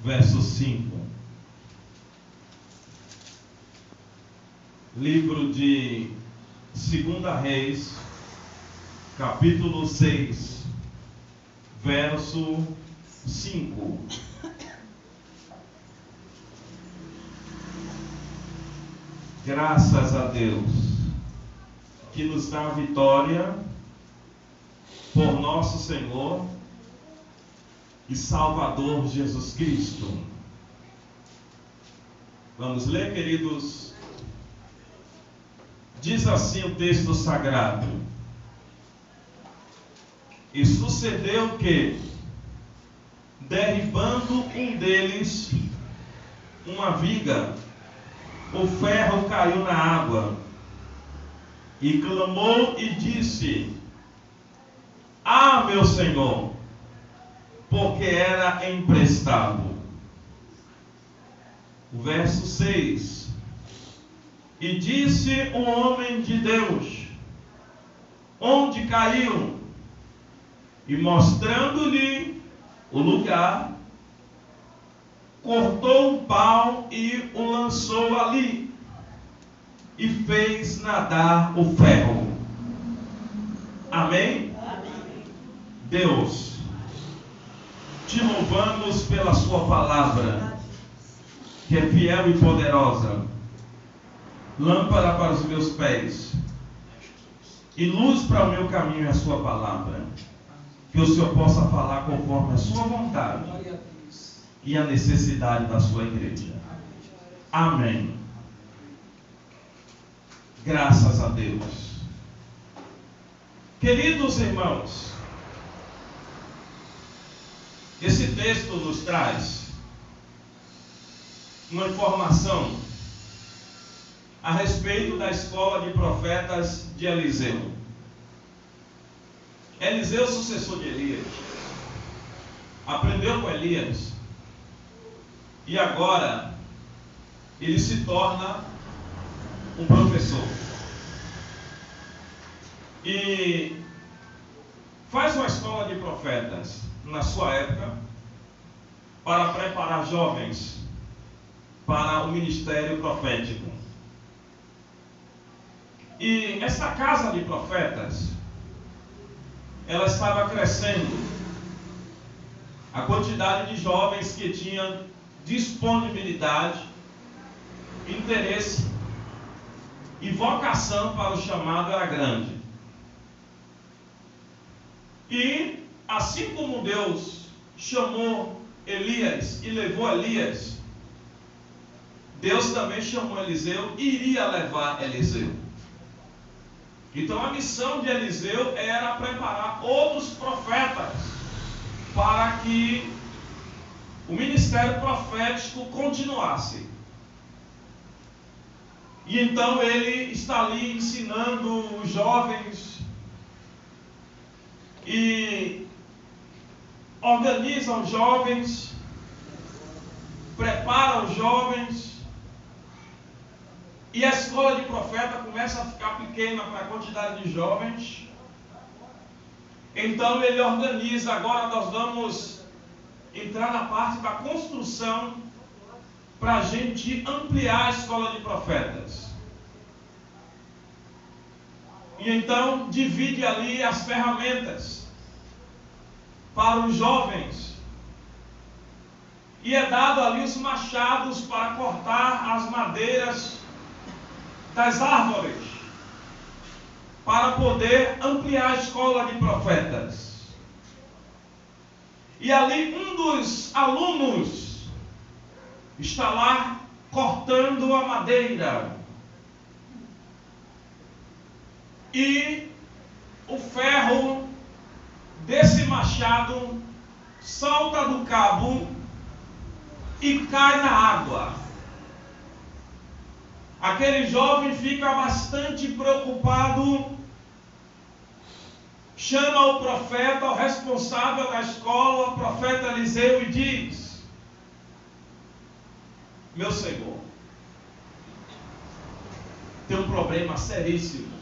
verso 5. Livro de 2 Reis, capítulo 6, verso 5. Graças a Deus que nos dá a vitória por nosso Senhor e Salvador Jesus Cristo. Vamos ler, queridos? Diz assim o texto sagrado: E sucedeu que, derribando um deles uma viga, o ferro caiu na água, e clamou e disse: Ah, meu Senhor, porque era emprestado. O verso 6. E disse um homem de Deus: Onde caiu? E mostrando-lhe o lugar, cortou um pau e o lançou ali, e fez nadar o ferro. Amém? Amém. Deus, te louvamos pela sua palavra, que é fiel e poderosa, lâmpada para os meus pés e luz para o meu caminho, é a sua palavra. Que o Senhor possa falar conforme a sua vontade e a necessidade da sua igreja. Amém. Graças a Deus. Queridos irmãos, esse texto nos traz uma informação a respeito da escola de profetas de Eliseu. Eliseu, sucessor de Elias, aprendeu com Elias e agora ele se torna um professor e faz uma escola de profetas na sua época para preparar jovens para o ministério profético. E essa casa de profetas, ela estava crescendo. A quantidade de jovens que tinham disponibilidade, interesse e vocação para o chamado era grande. E assim como Deus chamou Elias e levou Elias, Deus também chamou Eliseu e iria levar Eliseu. Então a missão de Eliseu era preparar outros profetas para que o ministério profético continuasse. E então ele está ali ensinando os jovens e organiza os jovens, prepara os jovens. E a escola de profeta começa a ficar pequena para a quantidade de jovens. Então ele organiza, agora nós vamos entrar na parte da construção para a gente ampliar a escola de profetas. E então divide ali as ferramentas para os jovens. E é dado ali os machados para cortar as madeiras das árvores, para poder ampliar a escola de profetas. E ali um dos alunos está lá cortando a madeira. E o ferro desse machado salta do cabo e cai na água. Aquele jovem fica bastante preocupado, chama o profeta, o responsável da escola, o profeta Eliseu, e diz: Meu Senhor, tem um problema seríssimo.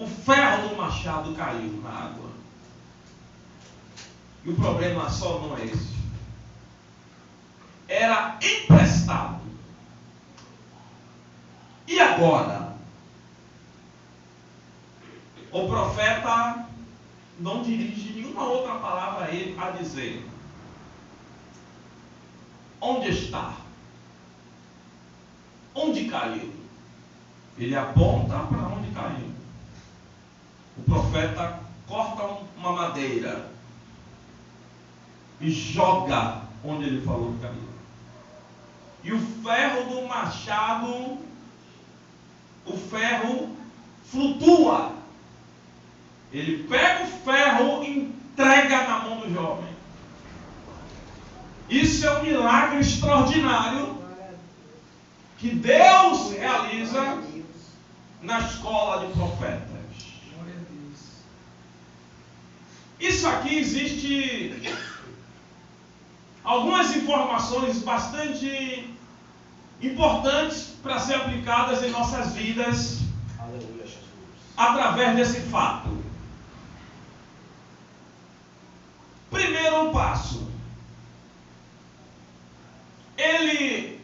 O ferro do machado caiu na água. E o problema só não é esse. Era emprestado. E agora? O profeta não dirige nenhuma outra palavra a ele a dizer: onde está? Onde caiu? Ele aponta para onde caiu. O profeta corta uma madeira e joga onde ele falou que caiu. E o ferro do machado, o ferro flutua. Ele pega o ferro e entrega na mão do jovem. Isso é um milagre extraordinário que Deus realiza na escola de profetas. Isso aqui existe algumas informações bastante importantes para ser aplicadas em nossas vidas. Aleluia, Jesus. Através desse fato. Primeiro passo. Ele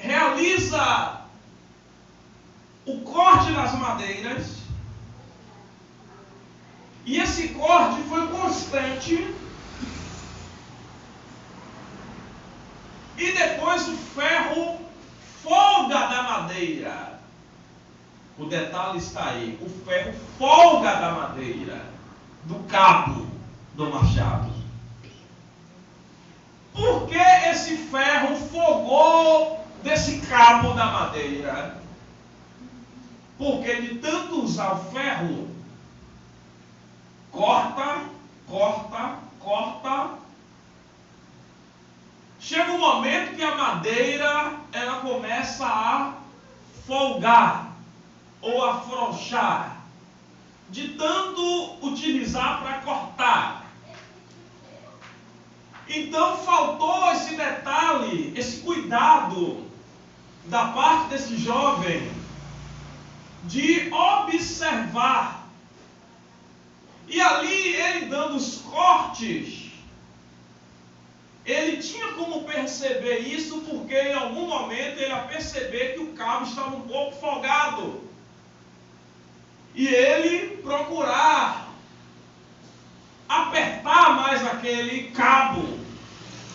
realiza o corte das madeiras. E esse corte foi constante. E depois o ferro folga da madeira. O detalhe está aí. O ferro folga da madeira, do cabo do machado. Por que esse ferro folgou desse cabo da madeira? Porque de tanto usar o ferro, corta, chega um momento que a madeira ela começa a folgar ou afrouxar, de tanto utilizar para cortar. Então faltou esse detalhe, esse cuidado da parte desse jovem de observar. E ali ele dando os cortes, ele tinha como perceber isso, porque em algum momento ele ia perceber que o cabo estava um pouco folgado. E ele procurar apertar mais aquele cabo,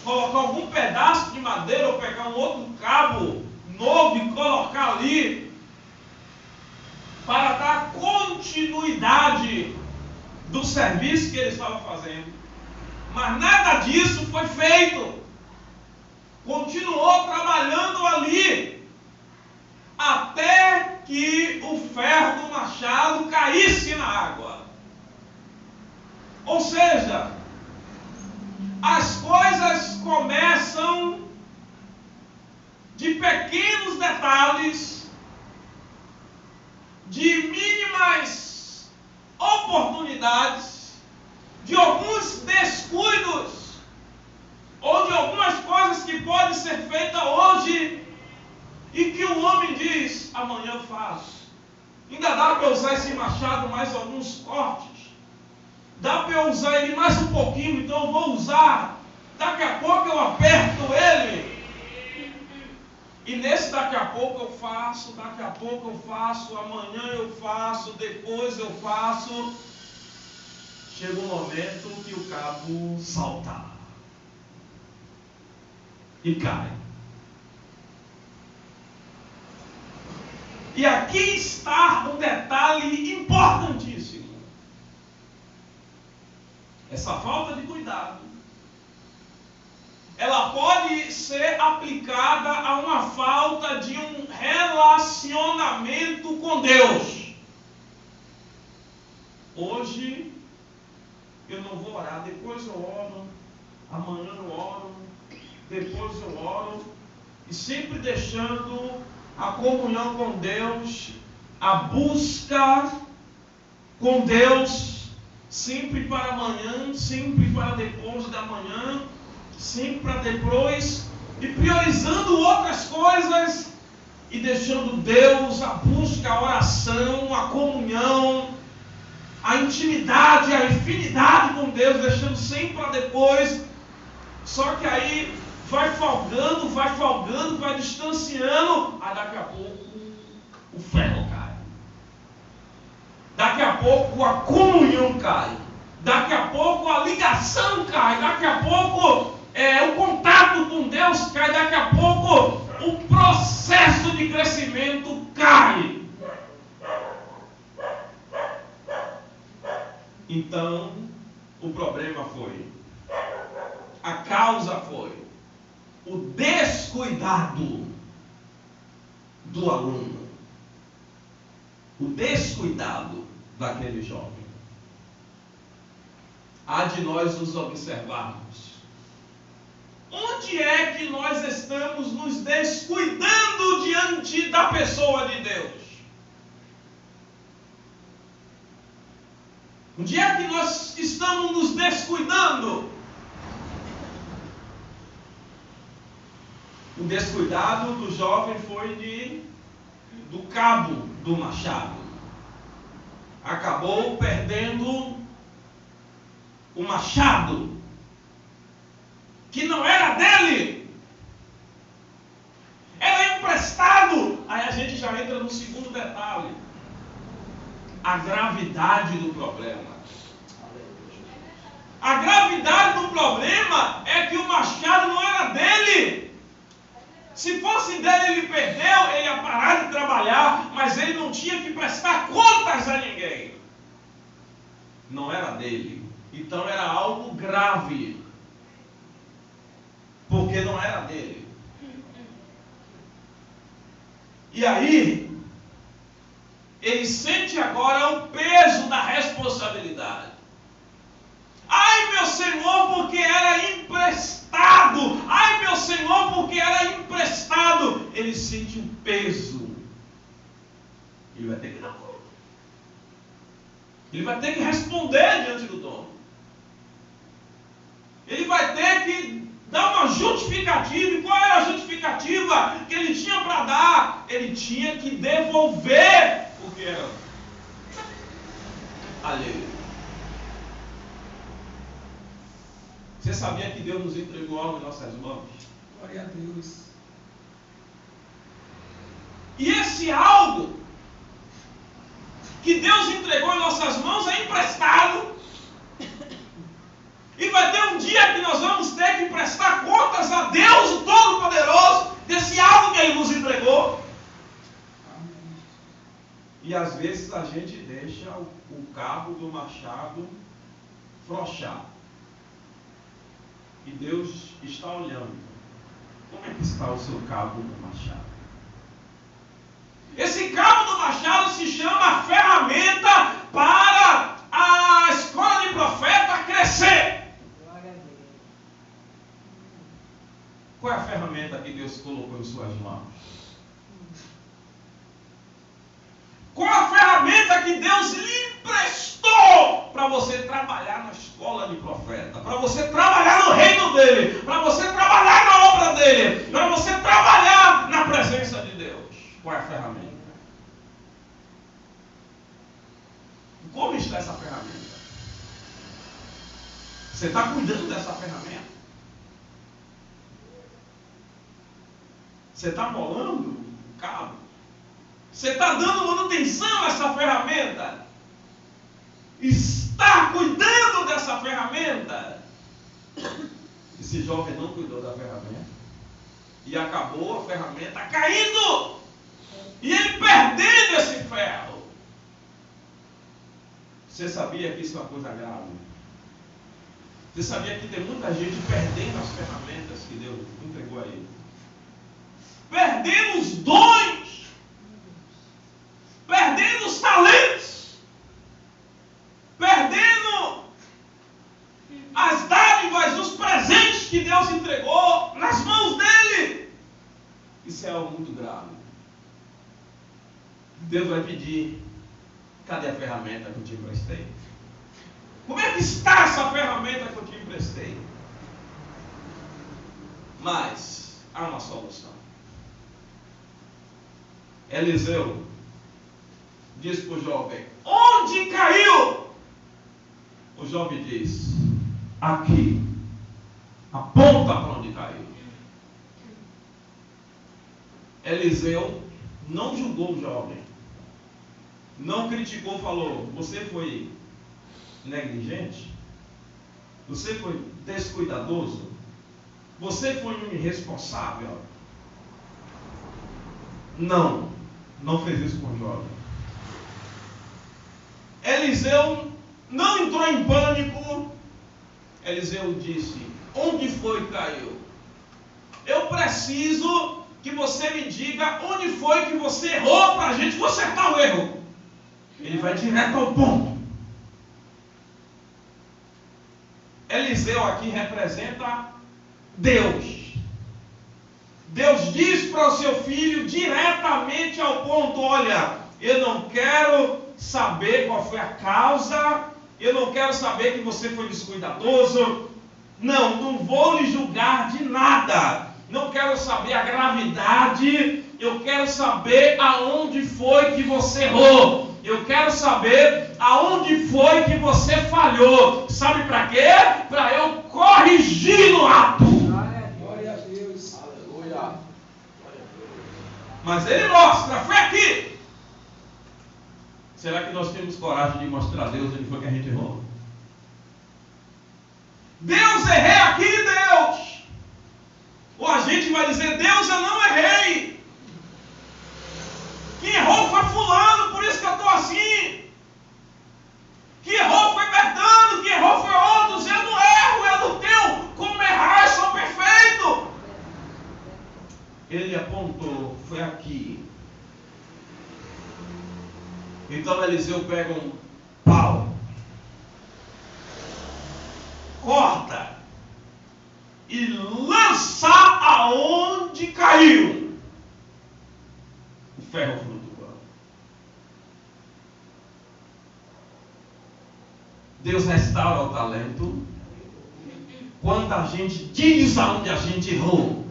colocar algum pedaço de madeira ou pegar um outro cabo novo e colocar ali para dar continuidade do serviço que ele estava fazendo. Mas nada disso foi feito. Continuou trabalhando ali até que o ferro do machado caísse na água. Ou seja, as coisas começam de pequenos detalhes, de mínimas oportunidades, de alguns descuidos, ou de algumas coisas que podem ser feitas hoje e que o homem diz: amanhã eu faço. Ainda dá para usar esse machado mais alguns cortes. Dá para eu usar ele mais um pouquinho, então eu vou usar. Daqui a pouco eu aperto ele. E nesse daqui a pouco eu faço, daqui a pouco eu faço, amanhã eu faço, depois eu faço. Chega um momento que o cabo salta e cai. E aqui está um detalhe importantíssimo. Essa falta de cuidado, ela pode ser aplicada a uma falta de um relacionamento com Deus. Hoje eu não vou orar, depois eu oro, amanhã eu oro, depois eu oro, e sempre deixando a comunhão com Deus, a busca com Deus, sempre para amanhã, sempre para depois da manhã, sempre para depois, e priorizando outras coisas, e deixando Deus, a busca, a oração, a comunhão, a intimidade, a infinidade com Deus, deixando sempre para depois. Só que aí vai folgando, vai distanciando, aí daqui a pouco o ferro cai. Daqui a pouco a comunhão cai. Daqui a pouco a ligação cai. Daqui a pouco o contato com Deus cai. Daqui a pouco o processo de crescimento cai. Então, o problema foi, a causa foi o descuidado do aluno. O descuidado daquele jovem. Há de nós nos observarmos. Onde é que nós estamos nos descuidando diante da pessoa de Deus? Onde é que nós estamos nos descuidando? O descuidado do jovem foi do cabo do machado. Acabou perdendo o machado, que não era dele, era emprestado. Aí a gente já entra no segundo detalhe, a gravidade do problema. A gravidade do problema é que o machado não era dele. Se fosse dele, ele perdeu, ele ia parar de trabalhar, mas ele não tinha que prestar contas a ninguém. Não era dele. Então era algo grave, porque não era dele. E aí, ele sente agora o peso da responsabilidade. Ai, meu Senhor, porque era emprestado. Ai, meu Senhor, porque era emprestado. Ele sente o peso. Ele vai ter que dar conta. Ele vai ter que responder diante do dono. Ele vai ter que dar uma justificativa. E qual era a justificativa que ele tinha para dar? Ele tinha que devolver o que era alheio. Você sabia que Deus nos entregou algo em nossas mãos? Glória a Deus. E esse algo que Deus entregou em nossas mãos é emprestado. E vai ter um dia que nós vamos ter que prestar contas a Deus, o Todo-Poderoso, desse algo que Ele nos entregou. E às vezes a gente deixa o cabo do machado frouxar. E Deus está olhando. Como é que está o seu cabo do machado? Esse cabo do machado se chama ferramenta para a escola de profeta crescer. Qual é a ferramenta que Deus colocou em suas mãos? Qual é a ferramenta que Deus lhe emprestou para você trabalhar na escola de profeta? Para você trabalhar no reino dele? Para você trabalhar na obra dele? Para você trabalhar na presença de Deus? Qual é a ferramenta? Como está essa ferramenta? Você está cuidando dessa ferramenta? Você está molando o cabo? Você está dando manutenção a essa ferramenta? Está cuidando dessa ferramenta? Esse jovem não cuidou da ferramenta. E acabou a ferramenta caindo. E ele perdendo esse ferro. Você sabia que isso é uma coisa grave? Você sabia que tem muita gente perdendo as ferramentas que Deus entregou a ele? Perdendo os dons, perdendo os talentos, perdendo as dádivas, os presentes que Deus entregou nas mãos dele. Isso é algo muito grave. Deus vai pedir: cadê a ferramenta que eu te emprestei? Como é que está essa ferramenta que eu te emprestei? Mas há uma solução. Eliseu diz para o jovem: onde caiu jovem diz: aqui, aponta para onde caiu. Eliseu não julgou o jovem, não criticou, falou: você foi negligente, você foi descuidadoso, você foi um irresponsável. Não fez isso com o jovem. Eliseu não entrou em pânico. Eliseu disse: onde foi que caiu? Eu preciso que você me diga onde foi que você errou para a gente consertar o erro. Ele vai direto ao ponto. Eliseu aqui representa Deus. Deus diz para o seu filho diretamente ao ponto: olha, eu não quero saber qual foi a causa, eu não quero saber que você foi descuidadoso, não vou lhe julgar de nada, não quero saber a gravidade, eu quero saber aonde foi que você errou, eu quero saber aonde foi que você falhou. Sabe para quê? Para eu corrigir no ato. Glória a Deus. Aleluia. Mas ele mostra, foi aqui. Será que nós temos coragem de mostrar a Deus onde foi que a gente errou? Deus, errei aqui, Deus. Ou a gente vai dizer: Deus, eu não errei. Quem errou foi fulano, por isso que eu estou assim. Quem errou foi Bertano, quem errou foi outros. Eu não erro, eu não tenho como errar, eu sou perfeito. Ele apontou: foi aqui. Então Eliseu pega um pau, corta e lança aonde caiu o ferro flutuando. Deus restaura o talento quando a gente diz aonde a gente errou.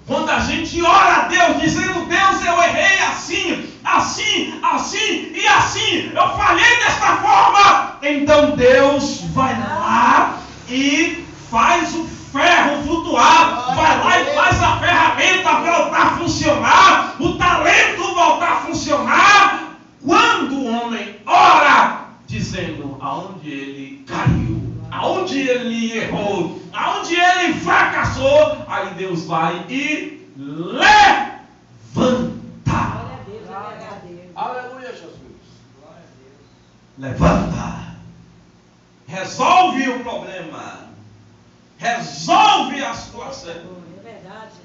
Quando a gente ora a Deus dizendo: Deus, eu errei assim, assim, assim e assim, eu falhei desta forma, então Deus vai lá e faz o ferro flutuar, vai lá e faz a ferramenta voltar a funcionar, o talento voltar a funcionar. Quando o homem ora dizendo aonde ele caiu, aonde ele errou, aonde ele fracassou, aí Deus vai e levanta. Aleluia, Jesus. Levanta. Resolve o problema. Resolve a situação. É verdade.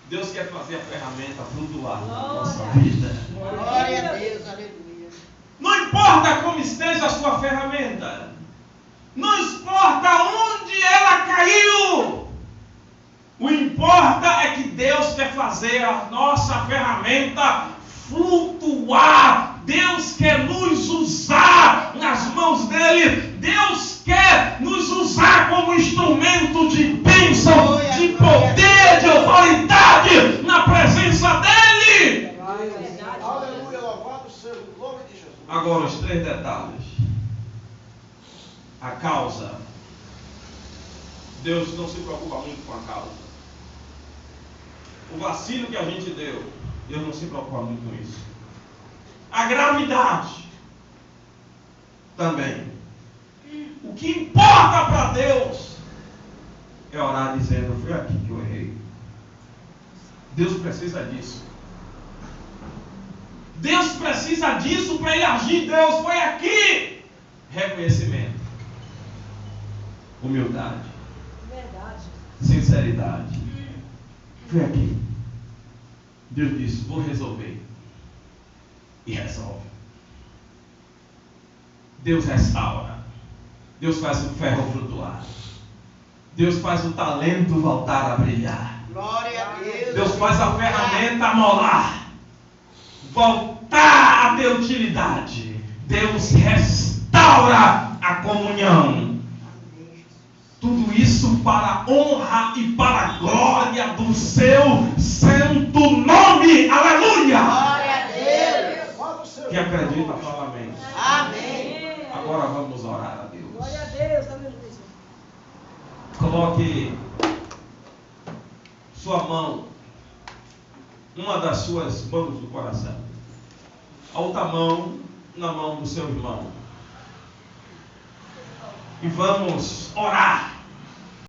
Deus quer fazer a ferramenta flutuar na nossa vida. Glória a Deus, aleluia. Não importa como esteja a sua ferramenta. Não importa onde ela caiu. O importa é que Deus quer fazer a nossa ferramenta flutuar. Deus quer nos usar nas mãos dele. Deus quer nos usar como instrumento de bênção, de poder, de autoridade na presença dele. Aleluia, louvado seja o nome de Jesus. Agora os 3 detalhes. A causa. Deus não se preocupa muito com a causa. O vacilo que a gente deu, Deus não se preocupa muito com isso. A gravidade também. O que importa para Deus é orar dizendo: foi aqui que eu errei. Deus precisa disso. Deus precisa disso para ele agir. Deus, foi aqui. Reconhecimento, humildade, Verdade. sinceridade. Foi aqui. Deus disse: vou resolver. E resolve. Deus restaura. Deus faz o ferro flutuar. Deus faz o talento voltar a brilhar. Glória a Deus. Deus faz a ferramenta molar, voltar a ter utilidade. Deus restaura a comunhão. Tudo isso para a honra e para a glória do seu santo nome. Aleluia! Glória a Deus. Que acredita, fala amém. Amém. Agora vamos orar a Deus. Glória a Deus, aleluia. Coloque sua mão, uma das suas mãos do coração, a outra mão na mão do seu irmão. E vamos orar